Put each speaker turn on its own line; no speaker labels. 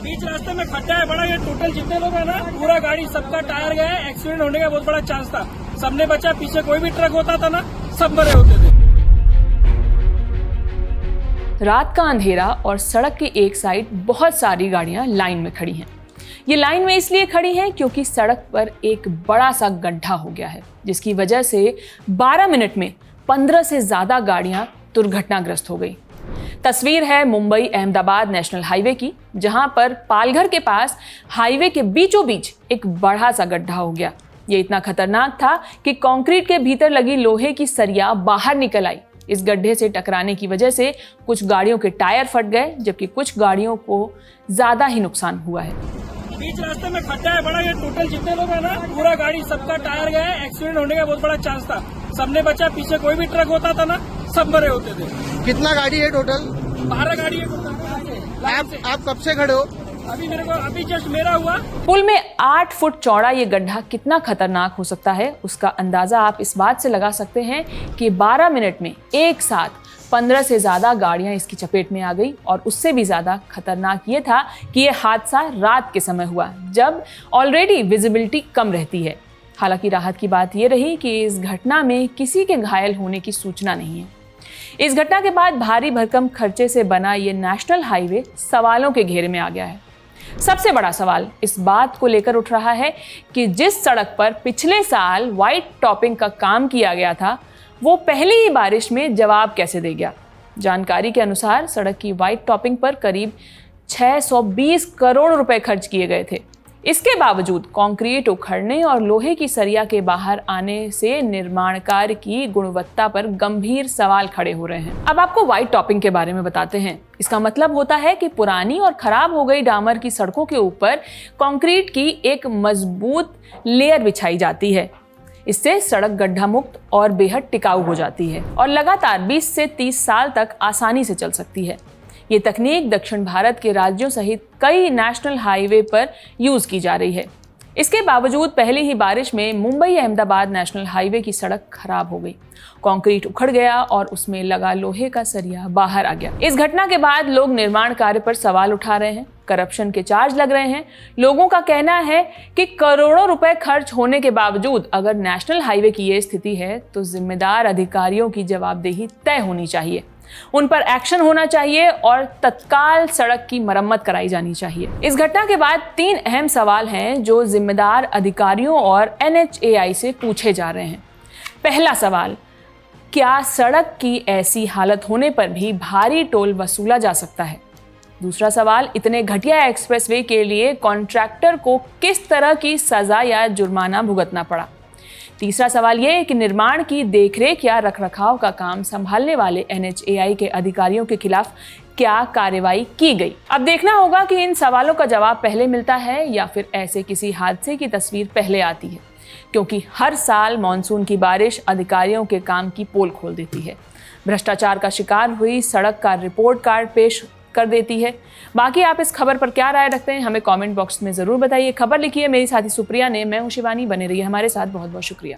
बीच रास्ते में खड्डा है बड़ा, ये टोटल जितने लोग हैं ना पूरा गाड़ी सबका टायर गया है। एक्सीडेंट होने का बहुत बड़ा चांस था, सबने बचा। पीछे कोई भी ट्रक होता था ना सब मरे होते थे।
रात का अंधेरा और सड़क की एक साइड बहुत सारी गाड़ियां लाइन में खड़ी हैं। ये लाइन में इसलिए खड़ी हैं क्योंकि सड़क पर एक बड़ा सा गड्ढा हो गया है, जिसकी वजह से 12 मिनट में 15 से ज्यादा गाड़ियां दुर्घटनाग्रस्त हो गई। तस्वीर है मुंबई अहमदाबाद नेशनल हाईवे की, जहां पर पालघर के पास हाईवे के बीचों बीच एक बड़ा सा गड्ढा हो गया। ये इतना खतरनाक था कि कंक्रीट के भीतर लगी लोहे की सरिया बाहर निकल आई। इस गड्ढे से टकराने की वजह से कुछ गाड़ियों के टायर फट गए, जबकि कुछ गाड़ियों को ज्यादा ही नुकसान हुआ है।
बीच रास्ते में खड्डा है बड़ा, ये टोटल जितने लोग हैं ना पूरा गाड़ी सबका टायर गया है। एक्सीडेंट होने का बहुत बड़ा चांस था, सबने बचा। पीछे कोई भी ट्रक होता था ना सब मरे होते थे।
कितना गाड़ी है टोटल?
12 गाड़ी है।
आप कब से खड़े हो?
अभी जस्ट मेरा हुआ।
पुल में 8 फुट चौड़ा ये गड्ढा कितना खतरनाक हो सकता है, उसका अंदाजा आप इस बात से लगा सकते हैं कि 12 मिनट में एक साथ 15 से ज्यादा गाड़ियां इसकी चपेट में आ गई। और उससे भी ज्यादा खतरनाक ये था कि ये हादसा रात के समय हुआ, जब ऑलरेडी विजिबिलिटी कम रहती है। हालांकि राहत की बात यह रही कि इस घटना में किसी के घायल होने की सूचना नहीं है। इस घटना के बाद भारी भरकम खर्चे से बना ये नेशनल हाईवे सवालों के घेरे में आ गया है। सबसे बड़ा सवाल इस बात को लेकर उठ रहा है कि जिस सड़क पर पिछले साल व्हाइट टॉपिंग का काम किया गया था, वो पहली ही बारिश में जवाब कैसे दे गया। जानकारी के अनुसार सड़क की व्हाइट टॉपिंग पर करीब 620 करोड़ रुपए खर्च किए गए थे। इसके बावजूद कंक्रीट उखड़ने और लोहे की सरिया के बाहर आने से निर्माण कार्य की गुणवत्ता पर गंभीर सवाल खड़े हो रहे हैं। अब आपको व्हाइट टॉपिंग के बारे में बताते हैं। इसका मतलब होता है कि पुरानी और खराब हो गई डामर की सड़कों के ऊपर कंक्रीट की एक मजबूत लेयर बिछाई जाती है। इससे सड़क गड्ढा मुक्त और बेहद टिकाऊ हो जाती है और लगातार 20 से 30 साल तक आसानी से चल सकती है। ये तकनीक दक्षिण भारत के राज्यों सहित कई नेशनल हाईवे पर यूज की जा रही है। इसके बावजूद पहली ही बारिश में मुंबई अहमदाबाद नेशनल हाईवे की सड़क खराब हो गई। कंक्रीट उखड़ गया और उसमें लगा लोहे का सरिया बाहर आ गया। इस घटना के बाद लोग निर्माण कार्य पर सवाल उठा रहे हैं, करप्शन के चार्ज लग रहे हैं। लोगों का कहना है कि करोड़ों रुपए खर्च होने के बावजूद अगर नेशनल हाईवे की ये स्थिति है तो जिम्मेदार अधिकारियों की जवाबदेही तय होनी चाहिए, उन पर एक्शन होना चाहिए और तत्काल सड़क की मरम्मत कराई जानी चाहिए। इस घटना के बाद 3 अहम सवाल हैं जो जिम्मेदार अधिकारियों और NHAI से पूछे जा रहे हैं। पहला सवाल, क्या सड़क की ऐसी हालत होने पर भी भारी टोल वसूला जा सकता है? दूसरा सवाल, इतने घटिया एक्सप्रेसवे के लिए कॉन्ट्रैक्टर को किस तरह की सजा या जुर्माना भुगतना पड़ा? तीसरा सवाल ये कि निर्माण की देखरेख या रखरखाव का काम संभालने वाले NHAI के अधिकारियों के खिलाफ क्या कार्रवाई की गई? अब देखना होगा कि इन सवालों का जवाब पहले मिलता है या फिर ऐसे किसी हादसे की तस्वीर पहले आती है, क्योंकि हर साल मानसून की बारिश अधिकारियों के काम की पोल खोल देती है। भ्रष्टाचार का शिकार हुई सड़क का रिपोर्ट कार्ड पेश कर देती है। बाकी आप इस खबर पर क्या राय रखते हैं हमें कमेंट बॉक्स में जरूर बताइए। खबर लिखी है मेरी साथी सुप्रिया ने, मैं हूं शिवानी। बने रहिए हमारे साथ। बहुत बहुत शुक्रिया।